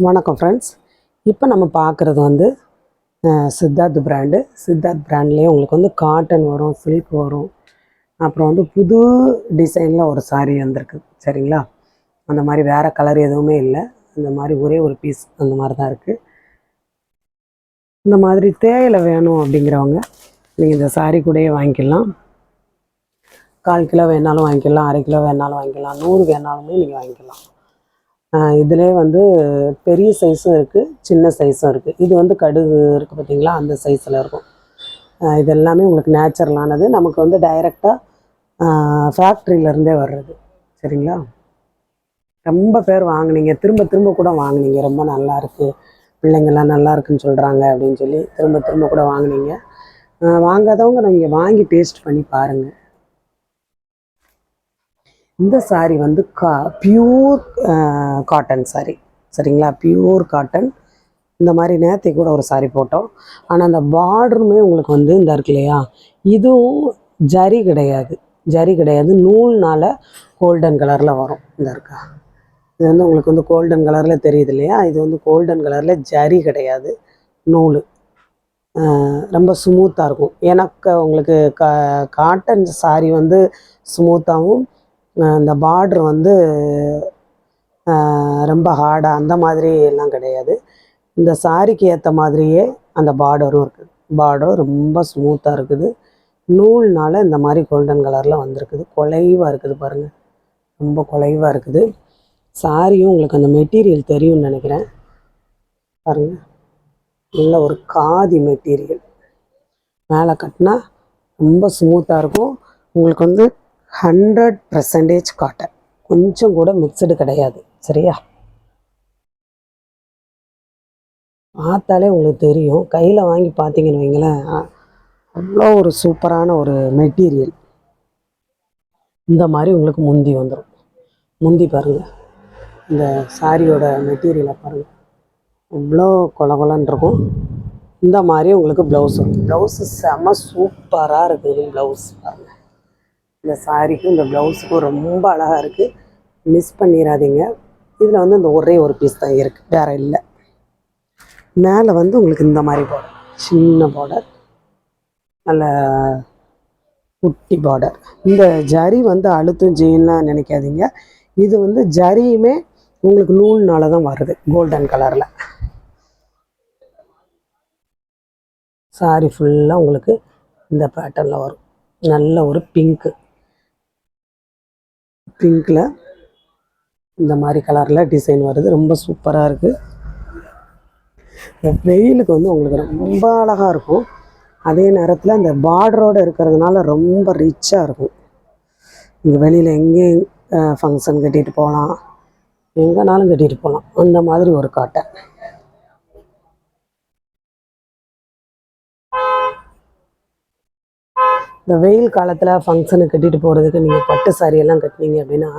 வணக்கம் ஃப்ரெண்ட்ஸ். இப்போ நம்ம பார்க்குறது வந்து சித்தார்த் பிராண்டு. சித்தார்த் பிராண்ட்லேயே உங்களுக்கு வந்து காட்டன் வரும், சில்க் வரும். அப்புறம் வந்து புது டிசைனில் ஒரு சாரீ வந்திருக்கு. சரிங்களா? அந்த மாதிரி வேறு கலர் எதுவுமே இல்லை. அந்த மாதிரி ஒரே ஒரு பீஸ் அந்த மாதிரி தான் இருக்குது. இந்த மாதிரி தேயிலை வேணும் அப்படிங்கிறவங்க நீங்கள் இந்த சாரீ கூடயே வாங்கிக்கலாம். 1/4 கிலோ வேணாலும் வாங்கிக்கலாம், 1/2 கிலோ வேணாலும் வாங்கிக்கலாம், 100 வேணாலுமே நீங்கள் வாங்கிக்கலாம். இதிலே வந்து பெரிய சைஸும் இருக்குது, சின்ன சைஸும் இருக்குது. இது வந்து கடுகு இருக்குது பார்த்திங்களா, அந்த சைஸில் இருக்கும். இது எல்லாமே உங்களுக்கு நேச்சுரலானது. நமக்கு வந்து டைரெக்டாக ஃபேக்ட்ரியிலேருந்தே வர்றது. சரிங்களா? ரொம்ப பேர் வாங்கினீங்க, திரும்ப திரும்ப கூட வாங்கினீங்க. ரொம்ப நல்லாயிருக்கு, பிள்ளைங்கள்லாம் நல்லா இருக்குன்னு சொல்கிறாங்க அப்படின்னு சொல்லி திரும்ப திரும்ப கூட வாங்கினீங்க. வாங்காதவங்க நீங்கள் வாங்கி டேஸ்ட் பண்ணி பாருங்கள். இந்த சாரீ வந்து பியூர் காட்டன் சாரீ. சரிங்களா? Pure cotton. இந்த மாதிரி நேற்று கூட ஒரு சாரீ போட்டோம். ஆனால் அந்த பார்டருமே உங்களுக்கு வந்து இந்த இருக்கு இல்லையா, இதுவும் ஜரி கிடையாது. ஜரி கிடையாது, நூல்னால் கோல்டன் கலரில் வரும். இந்த இருக்கா, இது வந்து உங்களுக்கு வந்து கோல்டன் கலரில் தெரியுது இல்லையா, இது வந்து கோல்டன் கலரில் ஜரி கிடையாது, நூல். ரொம்ப ஸ்மூத்தாக இருக்கும். எனக்கு உங்களுக்கு காட்டன் சாரீ வந்து ஸ்மூத்தாகவும், இந்த பார்ட்ரு வந்து ரொம்ப ஹார்டாக அந்த மாதிரி எல்லாம் கிடையாது. இந்த சாரிக்கு ஏற்ற மாதிரியே அந்த பார்டரும் இருக்குது. பார்டரும் ரொம்ப ஸ்மூத்தாக இருக்குது. நூல்னால் இந்த மாதிரி கோல்டன் கலரில் வந்திருக்குது. குலைவாக இருக்குது பாருங்கள், ரொம்ப குலைவாக இருக்குது. சாரியும் உங்களுக்கு அந்த மெட்டீரியல் தெரியும்னு நினைக்கிறேன். பாருங்கள், நல்ல ஒரு காதி மெட்டீரியல். மேலே கட்டினா ரொம்ப ஸ்மூத்தாக இருக்கும். உங்களுக்கு வந்து 100% காட்டன், கொஞ்சம் கூட மிக்சடு கிடையாது. சரியா? பார்த்தாலே உங்களுக்கு தெரியும். கையில் வாங்கி பார்த்தீங்கன்னு வைங்களேன், அவ்வளோ ஒரு சூப்பரான ஒரு மெட்டீரியல். இந்த மாதிரி உங்களுக்கு முந்தி வந்துடும். முந்தி பாருங்கள், இந்த சாரியோட மெட்டீரியலை பாருங்கள், அவ்வளோ கொலன்னு இருக்கும். இந்த மாதிரி உங்களுக்கு ப்ளவுஸ் வரும். ப்ளவுஸு செம சூப்பராக இருக்குது. ப்ளவுஸ் பாருங்கள், இந்த சாரிக்கும் இந்த ப்ளவுஸுக்கும் ரொம்ப அழகாக இருக்குது. மிஸ் பண்ணிடாதீங்க. இதில் வந்து இந்த ஒரே ஒரு பீஸ் தான் இருக்குது, வேறு இல்லை. மேலே வந்து உங்களுக்கு இந்த மாதிரி பார்டர், சின்ன பார்டர், நல்ல குட்டி பார்டர். இந்த ஜரி வந்து அழுத்தும் ஜெயின்லாம் நினைக்காதீங்க. இது வந்து ஜரியுமே உங்களுக்கு நூல்னால தான் வருது, கோல்டன் கலரில். சாரி ஃபுல்லாக உங்களுக்கு இந்த பேட்டர்னில் வரும். நல்ல ஒரு பிங்க்கில் இந்த மாதிரி கலரில் டிசைன் வருது. ரொம்ப சூப்பராக இருக்குது. இந்த வெயிலுக்கு வந்து உங்களுக்கு ரொம்ப அழகாக இருக்கும். அதே நேரத்தில் அந்த பார்டரோடு இருக்கிறதுனால ரொம்ப ரிச்சாக இருக்கும். இங்கே வெளியில் எங்கேயும் ஃபங்க்ஷன் கட்டிகிட்டு போகலாம், எங்கேனாலும் கட்டிகிட்டு போகலாம். அந்த மாதிரி ஒரு காட்டன். இந்த வெயில் காலத்தில் ஃபங்க்ஷனுக்கு கட்டிகிட்டு போகிறதுக்கு நீங்கள் பட்டு சாரியெல்லாம் கட்டினீங்க அப்படின்னா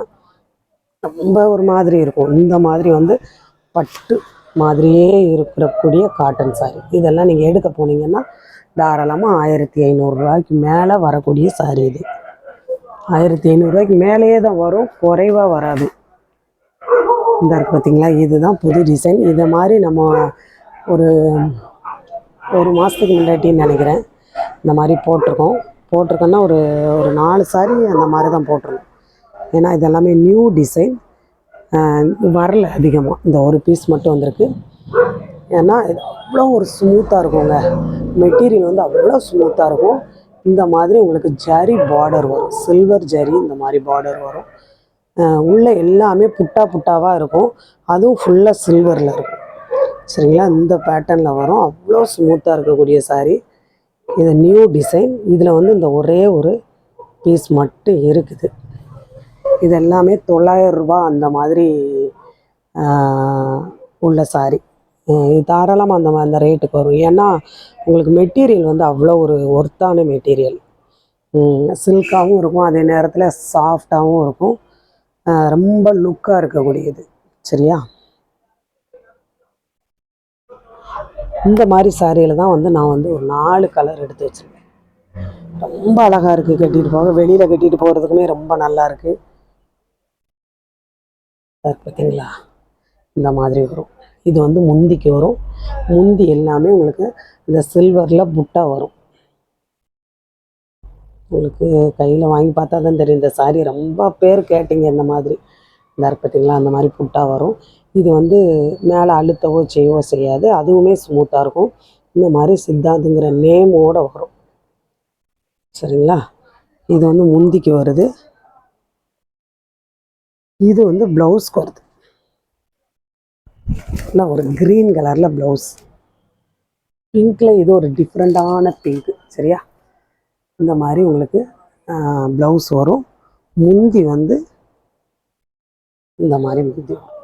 ரொம்ப ஒரு மாதிரி இருக்கும். இந்த மாதிரி வந்து பட்டு மாதிரியே இருக்கக்கூடிய காட்டன் சாரீ இதெல்லாம் நீங்கள் எடுக்க போனீங்கன்னா தாராளமாக 1500 ரூபாய்க்கு மேலே வரக்கூடிய சாரீ. இது 1500 ரூபாய்க்கு மேலேயே தான் வரும், குறைவாக வராது. இந்த இருக்கு பார்த்தீங்களா, இதுதான் புது டிசைன். இதை மாதிரி நம்ம ஒரு மாதத்துக்கு முன்னாடின்னு நினைக்கிறேன் இந்த மாதிரி போட்டிருக்கோன்னா ஒரு 4 சாரீ அந்த மாதிரி தான் போட்டிருக்கோம். ஏன்னா இதெல்லாமே நியூ டிசைன், வரல அதிகமாக. இந்த ஒரு பீஸ் மட்டும் வந்திருக்கு. ஏன்னா இது அவ்வளோ ஒரு ஸ்மூத்தாக இருக்குங்க. மெட்டீரியல் வந்து அவ்வளோ ஸ்மூத்தாக இருக்கும். இந்த மாதிரி உங்களுக்கு ஜரி பார்டர் வரும், சில்வர் ஜரி இந்த மாதிரி பார்டர் வரும். உள்ளே எல்லாமே புட்டாவாக இருக்கும். அதுவும் ஃபுல்லாக சில்வரில் இருக்கும். சரிங்களா? இந்த பேட்டர்னில் வரும். அவ்வளோ ஸ்மூத்தாக இருக்கக்கூடிய சாரீ. இது நியூ டிசைன். இதில் வந்து இந்த ஒரே ஒரு பீஸ் மட்டும் இருக்குது. இது எல்லாமே 900 ரூபா அந்த மாதிரி உள்ள சாரீ. இது தாராளமாக அந்த ரேட்டுக்கு வரும். ஏன்னா உங்களுக்கு மெட்டீரியல் வந்து அவ்வளோ ஒரு ஒர்த்தான மெட்டீரியல். சில்காகவும் இருக்கும், அதே நேரத்தில் சாஃப்டாகவும் இருக்கும். ரொம்ப லுக்காக இருக்கக்கூடியது. சரியா? இந்த மாதிரி சாரியில் தான் வந்து நான் வந்து ஒரு 4 கலர் எடுத்து வச்சுருக்கேன். ரொம்ப அழகாக இருக்குது. கட்டிட்டு போக, வெளியில் கட்டிட்டு போகிறதுக்குமே ரொம்ப நல்லா இருக்குது. பார்த்தீங்களா? இந்த மாதிரி வரும். இது வந்து முந்திக்கு வரும். முந்தி எல்லாமே உங்களுக்கு இந்த சில்வரில் புட்டா வரும். உங்களுக்கு கையில் வாங்கி பார்த்தா தான் தெரியும். இந்த சாரீ ரொம்ப பேர் கேட்டிங்க இந்த மாதிரி. இந்த பார்த்தீங்களா, அந்த மாதிரி புட்டா வரும். இது வந்து மேலே அழுத்தவோ செய்யவோ செய்யாது. அதுவுமே ஸ்மூத்தாக இருக்கும். இந்த மாதிரி சித்தார்த்துங்கிற நேமோடு வரும். சரிங்களா? இது வந்து முந்திக்கு வருது. இது வந்து ப்ளவுஸ்க்கு வருது. இல்லை ஒரு க்ரீன் கலரில் ப்ளவுஸ். பிங்க்கில் இது ஒரு டிஃப்ரெண்ட்டான பிங்க்கு. சரியா? இந்த மாதிரி உங்களுக்கு ப்ளவுஸ் வரும். முந்தி வந்து இந்த மாதிரி முந்தி வரும்.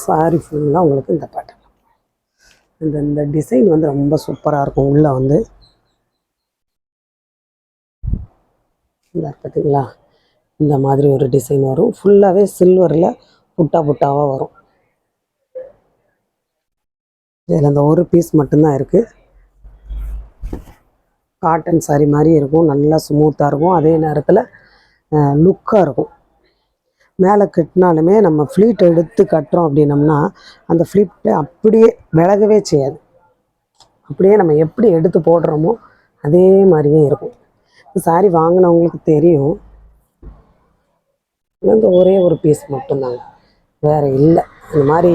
சாரி ஃபுல்லாக உங்களுக்கு இந்த பேட்டர்ன். இந்த டிசைன் வந்து ரொம்ப சூப்பராக இருக்கும். உள்ளே வந்து இந்த பார்த்தீங்களா, இந்த மாதிரி ஒரு டிசைன் வரும். ஃபுல்லாகவே சில்வரில் புட்டா புட்டாவாக வரும். இதில் இந்த ஒரு பீஸ் மட்டும்தான் இருக்குது. காட்டன் சாரி மாதிரி இருக்கும். நல்லா ஸ்மூத்தாக இருக்கும். அதே நேரத்தில் லுக்காக இருக்கும். மேலே கட்டினாலுமே நம்ம ஃப்ளீட் எடுத்து கட்டுறோம் அப்படின்னம்னா அந்த ஃப்ளீட்டை அப்படியே விலகவே செய்யாது. அப்படியே நம்ம எப்படி எடுத்து போடுறோமோ அதே மாதிரியே இருக்கும். சாரி வாங்கினவங்களுக்கு தெரியும். இந்த ஒரே ஒரு பீஸ் மட்டும்தாங்க, வேறு இல்லை. இந்த மாதிரி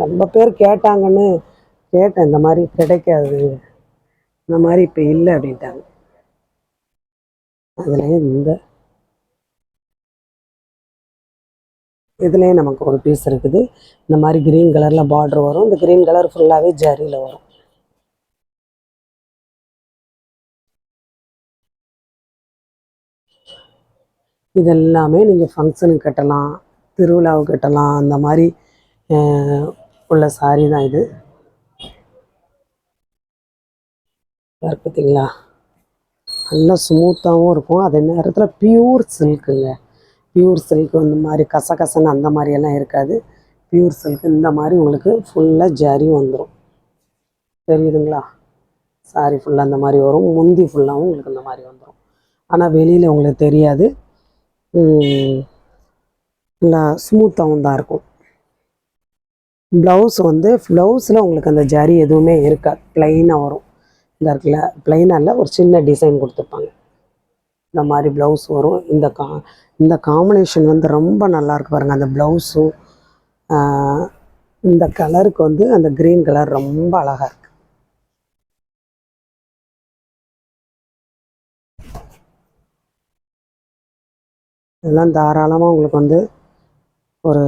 ரொம்ப பேர் கேட்டாங்கன்னு கேட்டேன். இந்த மாதிரி கிடைக்காது, இந்த மாதிரி இப்போ இல்லை அப்படின்ட்டாங்க. அதுலேயே இதுலேயே நமக்கு ஒரு பீஸ் இருக்குது. இந்த மாதிரி க்ரீன் கலரில் பார்டர் வரும். இந்த க்ரீன் கலர் ஃபுல்லாகவே ஜரியில் வரும். இதெல்லாமே நீங்கள் ஃபங்க்ஷனுக்கு கட்டலாம், திருவிழாவுக்கு கட்டலாம். அந்த மாதிரி உள்ள சாரி தான் இது. பார்த்தீங்களா, நல்லா ஸ்மூத்தாகவும் இருக்கும். அதே நேரத்தில் பியூர் சில்க்குங்க. பியூர் சில்க் இந்த மாதிரி கசகசன்னு அந்த மாதிரியெல்லாம் இருக்காது. பியூர் சில்க் இந்த மாதிரி உங்களுக்கு ஃபுல்லாக ஜரி வந்துடும். தெரியுதுங்களா? சாரி ஃபுல்லாக அந்த மாதிரி வரும். முந்தி ஃபுல்லாகவும் உங்களுக்கு இந்த மாதிரி வந்துடும். ஆனால் வெளியில் உங்களுக்கு தெரியாது. நல்லா ஸ்மூத்தாகவும் தான் இருக்கும். ப்ளவுஸ் வந்து ப்ளவுஸில் உங்களுக்கு அந்த ஜரி எதுவுமே இருக்காது. ப்ளைனாக வரும். இந்த இருக்குல்ல, ப்ளைனாக இல்லை, ஒரு சின்ன டிசைன் கொடுத்துருப்பாங்க. இந்த மாதிரி ப்ளவுஸ் வரும். இந்த காம்பினேஷன் வந்து ரொம்ப நல்லாயிருக்கு பாருங்கள். அந்த ப்ளவுஸும் இந்த கலருக்கு வந்து அந்த க்ரீன் கலர் ரொம்ப அழகாக இருக்குது. இதெல்லாம் தாராளமாக உங்களுக்கு வந்து ஒரு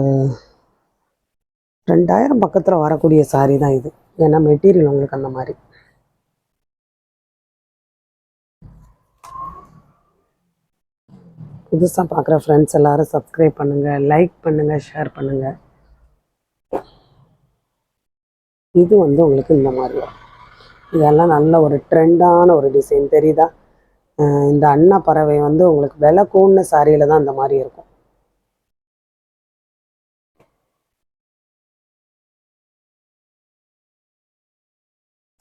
2000 பக்கத்தில் வரக்கூடிய சாரீ தான் இது. ஏன்னா மெட்டீரியல் உங்களுக்கு அந்த மாதிரி. புதுசாக பார்க்குற ஃப்ரெண்ட்ஸ் எல்லோரும் சப்ஸ்கிரைப் பண்ணுங்கள், லைக் பண்ணுங்கள், ஷேர் பண்ணுங்கள். இது வந்து உங்களுக்கு இந்த மாதிரி வரும். இதெல்லாம் நல்ல ஒரு ட்ரெண்டான ஒரு டிசைன் தெரியுதா? இந்த அன்ன பறவை வந்து உங்களுக்கு விலை கூடின சாரியில் தான் இந்த மாதிரி இருக்கும்.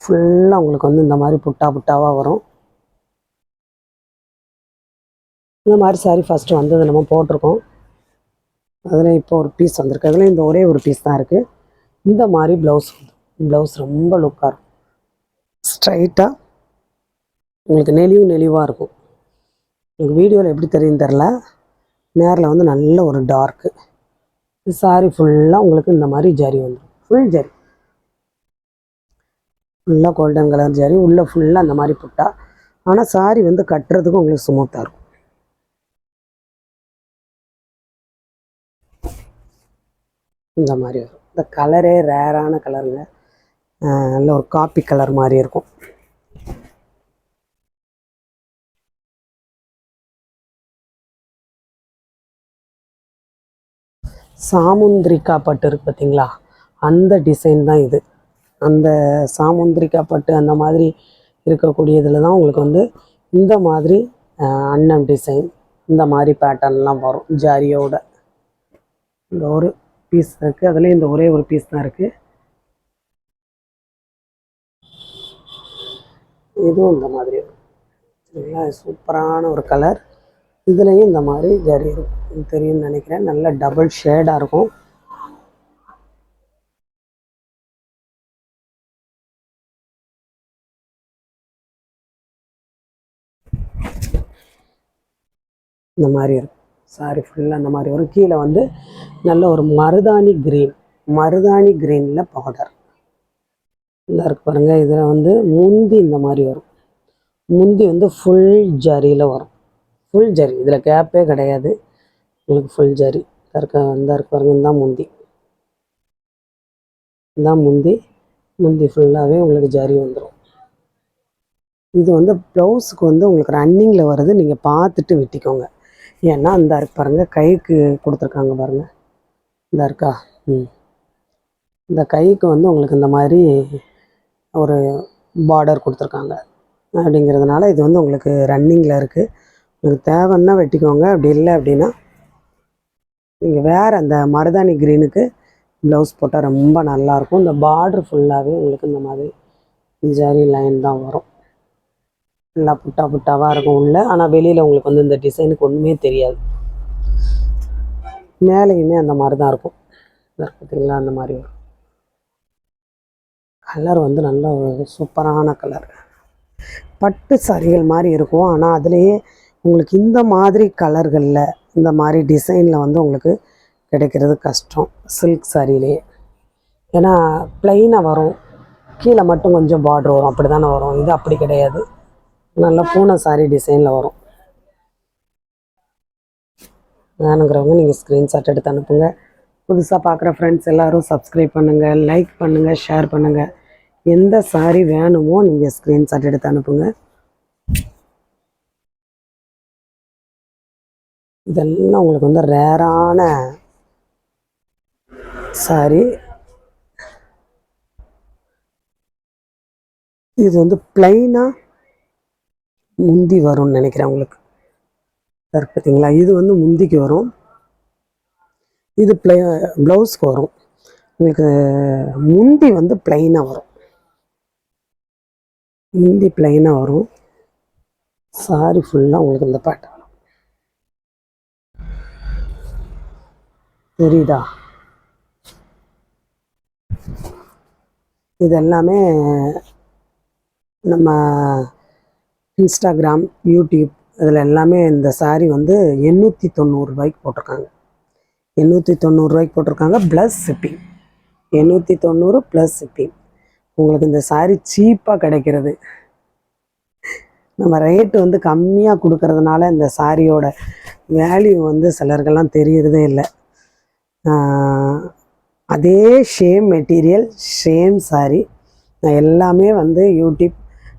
ஃபுல்லாக உங்களுக்கு வந்து இந்த மாதிரி புட்டா புட்டாவாக வரும். இந்த மாதிரி சாரி ஃபஸ்ட்டு வந்தது நம்ம போட்டிருக்கோம். அதில் இப்போ ஒரு பீஸ் வந்திருக்கு. அதில் இந்த ஒரே ஒரு பீஸ் தான் இருக்குது. இந்த மாதிரி ப்ளவுஸ் ரொம்ப லுக்காக இருக்கும். ஸ்ட்ரைட்டாக உங்களுக்கு நெளிவாக இருக்கும். உங்களுக்கு வீடியோவில் எப்படி தெரியுன்னு தெரில, நேரில் வந்து நல்ல ஒரு டார்க்கு. சாரி ஃபுல்லாக உங்களுக்கு இந்த மாதிரி ஜரி வந்துடும். ஃபுல் ஜரி, ஃபுல்லாக கோல்டன் கலர் ஜரி, உள்ளே ஃபுல்லாக அந்த மாதிரி புட்டா. ஆனால் சாரி வந்து கட்டுறதுக்கும் உங்களுக்கு ஸ்மூத்தாக இருக்கும். இந்த மாதிரி வரும். இந்த கலரே ரேரான கலருங்க. நல்ல ஒரு காப்பி கலர் மாதிரி இருக்கும். சாமுந்திரிக்கா பட்டு இருக்குது பார்த்தீங்களா, அந்த டிசைன் தான் இது. அந்த சாமுந்திரிக்கா பட்டு அந்த மாதிரி இருக்கக்கூடியதில் தான் உங்களுக்கு வந்து இந்த மாதிரி அன்னம் டிசைன், இந்த மாதிரி பேட்டர்ன்லாம் வரும் ஜரியோட. இந்த ஒரு பீஸ் இருக்குது. அதுலேயும் இந்த ஒரே ஒரு பீஸ் தான் இருக்குது. இதுவும் இந்த மாதிரி நல்லா சூப்பரான ஒரு கலர். இதுலேயும் இந்த மாதிரி ஜரி இருக்கும், தெரியும்னு நினைக்கிறேன். நல்ல டபுள் ஷேடாக இருக்கும். இந்த மாதிரி இருக்கும் சாரி ஃபுல்லாக அந்த மாதிரி வரும். கீழே வந்து நல்ல ஒரு மருதாணி க்ரீனில் பார்டர் இந்த இருக்கு பாருங்கள். இதில் வந்து முந்தி இந்த மாதிரி வரும். முந்தி வந்து ஃபுல் ஜரியில் வரும். ஃபுல் ஜரி, இதில் கேப்பே கிடையாது. உங்களுக்கு ஃபுல் ஜரி இந்த இருக்கு பாருங்கள். இதுதான் முந்தி, இதுதான் முந்தி ஃபுல்லாகவே உங்களுக்கு ஜரி வந்துடும். இது வந்து ப்ளவுஸுக்கு வந்து உங்களுக்கு ரன்னிங்கில் வருது, நீங்கள் பார்த்துட்டு வெட்டிக்கோங்க. ஏன்னா இந்த இருக்கு பாருங்கள், கைக்கு கொடுத்துருக்காங்க பாருங்கள். இந்த இருக்கா, இந்த கைக்கு வந்து உங்களுக்கு இந்த மாதிரி ஒரு பார்டர் கொடுத்துருக்காங்க. அப்படிங்கிறதுனால இது வந்து உங்களுக்கு ரன்னிங்கில் இருக்குது. உங்களுக்கு தேவைன்னா வெட்டிக்கோங்க, அப்படி இல்லை அப்படின்னா நீங்கள் வேறு அந்த மருதாணி க்ரீனுக்கு ப்ளவுஸ் போட்டால் ரொம்ப நல்லாயிருக்கும். இந்த பார்டர் ஃபுல்லாகவே உங்களுக்கு இந்த மாதிரி ஜரி லைன் தான் வரும். நல்லா புட்டாவாக இருக்கும் உள்ள. ஆனால் வெளியில் உங்களுக்கு வந்து இந்த டிசைனுக்கு ஒன்றுமே தெரியாது. மேலேயுமே அந்த மாதிரி தான் இருக்கும். பார்த்தீங்களா, அந்த மாதிரி வரும். கலர் வந்து நல்ல ஒரு சூப்பரான கலர். பட்டு சாரிகள் மாதிரி இருக்கும். ஆனால் அதுலேயே உங்களுக்கு இந்த மாதிரி கலர்களில் இந்த மாதிரி டிசைனில் வந்து உங்களுக்கு கிடைக்கிறது கஷ்டம் சில்க் சாரியிலே. ஏன்னா ப்ளைனாக வரும், கீழே மட்டும் கொஞ்சம் பார்டர் வரும், அப்படி தானே வரும். இது அப்படி கிடையாது, நல்லா பூனை சாரி டிசைனில் வரும். வேணுங்கிறவங்க நீங்கள் ஸ்க்ரீன்ஷாட் எடுத்து அனுப்புங்க. புதுசாக பார்க்குற ஃப்ரெண்ட்ஸ் எல்லோரும் சப்ஸ்கிரைப் பண்ணுங்கள், லைக் பண்ணுங்கள், ஷேர் பண்ணுங்கள். எந்த சாரி வேணுமோ நீங்கள் ஸ்க்ரீன்ஷாட் எடுத்து அனுப்புங்க. இதெல்லாம் உங்களுக்கு வந்து ரேரான சாரி. இது வந்து ப்ளைனாக முந்தி வரும்னு நினைக்கிறேன் உங்களுக்கு. பார்த்தீங்களா, இது வந்து முந்திக்கு வரும், இது ப்ளவுஸ்க்கு வரும். உங்களுக்கு முந்தி வந்து ப்ளைனாக வரும், முந்தி ப்ளைனாக வரும். சாரி ஃபுல்லாக உங்களுக்கு இந்த பேட்டர்ன் தெரியுதா? இது எல்லாமே நம்ம இன்ஸ்டாகிராம், யூடியூப் இதில் எல்லாமே இந்த சாரீ வந்து 890 ரூபாய்க்கு போட்டிருக்காங்க. 890 ரூபாய்க்கு போட்டிருக்காங்க ப்ளஸ் ஷிப்பிங். 890 plus shipping. உங்களுக்கு இந்த சாரீ சீப்பாக கிடைக்கிறது. நம்ம ரேட்டு வந்து கம்மியாக கொடுக்கறதுனால இந்த சாரியோட வேல்யூ வந்து சிலருக்கெல்லாம் தெரியறதே இல்லை. அதே சேம் மெட்டீரியல், சேம் சாரீ நான் எல்லாமே வந்து யூடியூப்,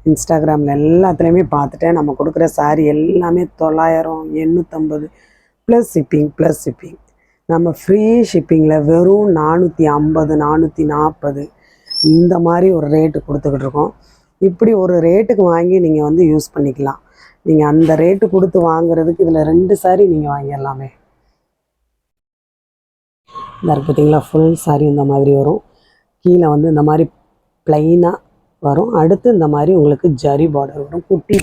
இன்ஸ்டாகிராமில் எல்லாத்துலேயுமே பார்த்துட்டேன். நம்ம கொடுக்குற சாரீ எல்லாமே 900, 850 ப்ளஸ் ஷிப்பிங். நம்ம ஃப்ரீ ஷிப்பிங்கில் வெறும் 450, 440 இந்த மாதிரி ஒரு ரேட்டு கொடுத்துக்கிட்டு இருக்கோம். இப்படி ஒரு ரேட்டுக்கு வாங்கி நீங்கள் வந்து யூஸ் பண்ணிக்கலாம். நீங்கள் அந்த ரேட்டு கொடுத்து வாங்குறதுக்கு இதில் 2 சாரீ நீங்கள் வாங்கிடலாமே. இந்த பார்த்தீங்களா, ஃபுல் சாரீ இந்த மாதிரி வரும். கீழே வந்து இந்த மாதிரி ப்ளைனாக வரும். அடுத்து இந்த மாதிரி உங்களுக்கு ஜரி பார்டர் வரும், குட்டி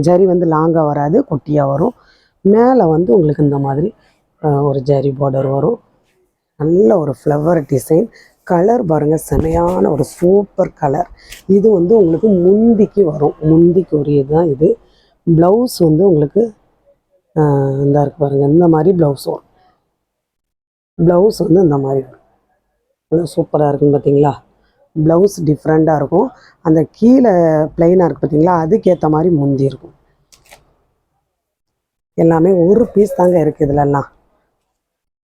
ஜரி வந்து லாங்காக வராது, குட்டியாக வரும். மேலே வந்து உங்களுக்கு இந்த மாதிரி ஒரு ஜரி பார்டர் வரும். நல்ல ஒரு ஃப்ளவர் டிசைன். கலர் பாருங்கள், செமையான ஒரு சூப்பர் கலர். இது வந்து உங்களுக்கு முந்திக்கு வரும், முந்திக்கு உரியது தான் இது. ப்ளவுஸ் வந்து உங்களுக்கு இந்த இருக்கு பாருங்கள், இந்த மாதிரி ப்ளவுஸ் வரும். ப்ளவுஸ் வந்து இந்த மாதிரி வரும். சூப்பராக இருக்குன்னு பார்த்தீங்களா. ப்ளவுஸ் டிஃப்ரெண்ட்டாக இருக்கும். அந்த கீழே ப்ளைனாக இருக்குது பார்த்தீங்களா, அதுக்கேற்ற மாதிரி முந்தி இருக்கும். எல்லாமே ஒரு பீஸ் தாங்க இருக்குது இதிலெல்லாம்.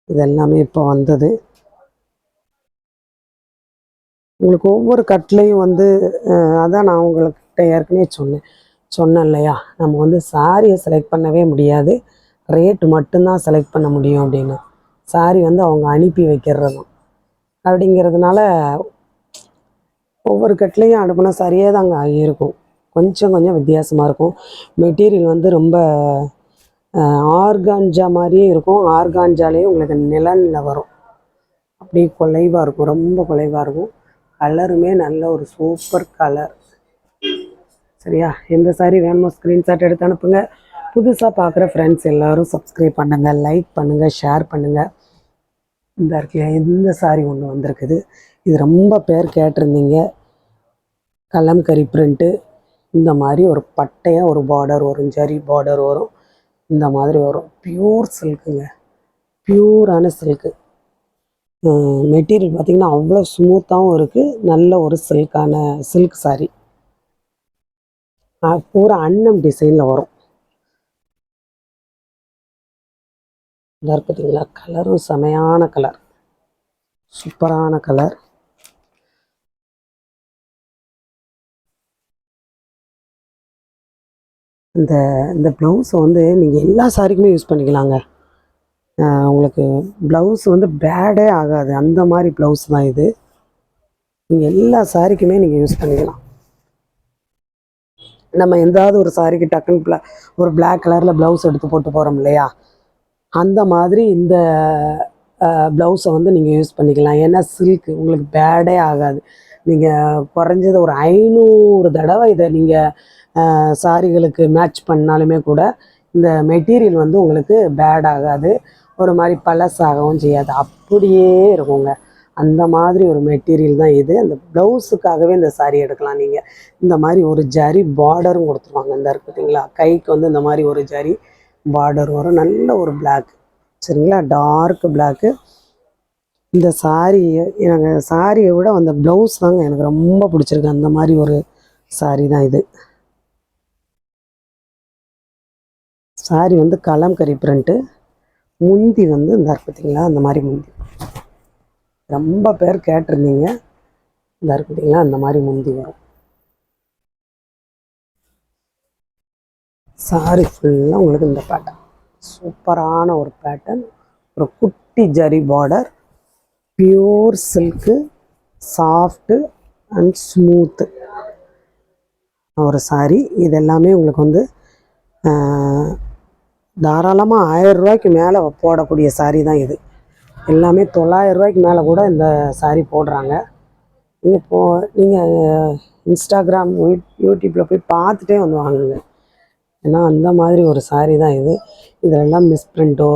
இது எல்லாமே இப்போ வந்தது. உங்களுக்கு ஒவ்வொரு கட்லேயும் வந்து அதான் நான் உங்கள்கிட்ட ஏற்கனவே சொன்னேன் இல்லையா, நம்ம வந்து சாரியை செலக்ட் பண்ணவே முடியாது, ரேட்டு மட்டும்தான் செலக்ட் பண்ண முடியும் அப்படின்னு. சாரி வந்து அவங்க அனுப்பி வைக்கிறதும் அப்படிங்கிறதுனால ஒவ்வொரு கட்லேயும் அனுப்புனா சரியே தாங்க இருக்கும். கொஞ்சம் வித்தியாசமாக இருக்கும். மெட்டீரியல் வந்து ரொம்ப ஆர்கான்ஜா மாதிரியே இருக்கும். ஆர்கான்ஜாலேயே உங்களுக்கு நிழலில் வரும், அப்படி குலைவாக இருக்கும், ரொம்ப குலைவாக இருக்கும். கலருமே நல்ல ஒரு சூப்பர் கலர். சரியா? எந்த சாரி வேணுமோ ஸ்க்ரீன்ஷாட் எடுத்து அனுப்புங்க. புதுசாக பார்க்குற ஃப்ரெண்ட்ஸ் எல்லோரும் சப்ஸ்கிரைப் பண்ணுங்கள், லைக் பண்ணுங்கள், ஷேர் பண்ணுங்கள். இந்த இருக்குல்ல, இந்த சாரி ஒன்று வந்திருக்குது. இது ரொம்ப பேர் கேட்டிருந்தீங்க. கலம்கரி பிரிண்ட்டு, இந்த மாதிரி ஒரு பட்டையாக ஒரு பார்டர் வரும், ஜரி பார்டர் வரும், இந்த மாதிரி வரும். பியூர் சில்க்குங்க, பியூரான சில்க்கு. மெட்டீரியல் பார்த்திங்கன்னா அவ்வளோ ஸ்மூத்தாகவும் இருக்குது. நல்ல ஒரு சில்க் சாரி. பூரா அன்னம் டிசைனில் வரும். இதாக பார்த்தீங்களா, கலரும் செமையான கலர், சூப்பரான கலர். இந்த இந்த ப்ளவுஸை வந்து நீங்கள் எல்லா சாரிக்குமே யூஸ் பண்ணிக்கலாங்க. உங்களுக்கு ப்ளவுஸ் வந்து பேடே ஆகாது, அந்த மாதிரி ப்ளவுஸ் தான் இது. நீங்கள் எல்லா சாரிக்குமே நீங்கள் யூஸ் பண்ணிக்கலாம். நம்ம எந்தாவது ஒரு சாரிக்கு டக்குன்னு ஒரு பிளாக் கலரில் ப்ளவுஸ் எடுத்து போட்டு போகிறோம் இல்லையா, அந்த மாதிரி இந்த ப்ளவுஸை வந்து நீங்கள் யூஸ் பண்ணிக்கலாம். ஏன்னா சில்க்கு உங்களுக்கு பேடே ஆகாது. நீங்கள் குறைஞ்சது ஒரு 500 தடவை இதை நீங்கள் சாரிகளுக்கு மேட்ச் பண்ணாலுமே கூட இந்த மெட்டீரியல் வந்து உங்களுக்கு பேட் ஆகாது, ஒரு மாதிரி பழசாகவும் செய்யாது, அப்படியே இருக்குங்க. அந்த மாதிரி ஒரு மெட்டீரியல் தான் இது. அந்த ப்ளவுஸுக்காகவே இந்த சாரீ எடுக்கலாம் நீங்கள். இந்த மாதிரி ஒரு ஜரி பார்டரும் கொடுத்துருவாங்க. இந்த இருக்குதுங்களா, கைக்கு வந்து இந்த மாதிரி ஒரு ஜரி பார்டர் வரும். நல்ல ஒரு பிளாக், சரிங்களா, டார்க் பிளாக்கு. இந்த எனக்கு சாரியை விட அந்த ப்ளவுஸ் தாங்க எனக்கு ரொம்ப பிடிச்சிருக்கு. அந்த மாதிரி ஒரு சாரி தான் இது. சாரி வந்து கலம்கரி பிரிண்ட்டு. முந்தி வந்து இந்த இருக்குதுங்களா, அந்த மாதிரி முந்தி ரொம்ப பேர் கேட்டிருந்தீங்க. இந்த இருக்குதுங்களா, அந்த மாதிரி முந்தி வரும். சாரி ஃபுல்லாக உங்களுக்கு இந்த பேட்டர்ன், சூப்பரான ஒரு பேட்டர்ன். ஒரு குட்டி zari border, pure silk, soft and smooth ஒரு சாரி. இது எல்லாமே உங்களுக்கு வந்து தாராளமாக 1000 ரூபாய்க்கு மேலே போடக்கூடிய சாரி தான் இது. எல்லாமே 900 ரூபாய்க்கு மேலே கூட இந்த சாரி போடுறாங்க. நீங்கள் இன்ஸ்டாகிராம், யூடியூப்பில் போய் பார்த்துட்டே வந்து வாங்குங்க. ஏன்னா அந்த மாதிரி ஒரு சாரி தான் இது. இதெல்லாம் மிஸ் பிரிண்ட்டோ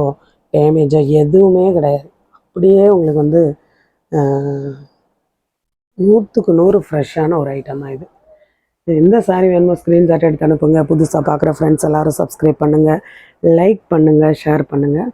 டேமேஜோ எதுவுமே கிடையாது. அப்படியே உங்களுக்கு வந்து 100க்கு 100 ஃப்ரெஷ்ஷான ஒரு ஐட்டம் தான் இது. எந்த சாரி வேணுமோ ஸ்க்ரீன்ஷாட் எடுத்து அனுப்புங்க. புதுசாக பார்க்குற ஃப்ரெண்ட்ஸ் எல்லோரும் சப்ஸ்கிரைப் பண்ணுங்கள், லைக் பண்ணுங்கள், ஷேர் பண்ணுங்கள்.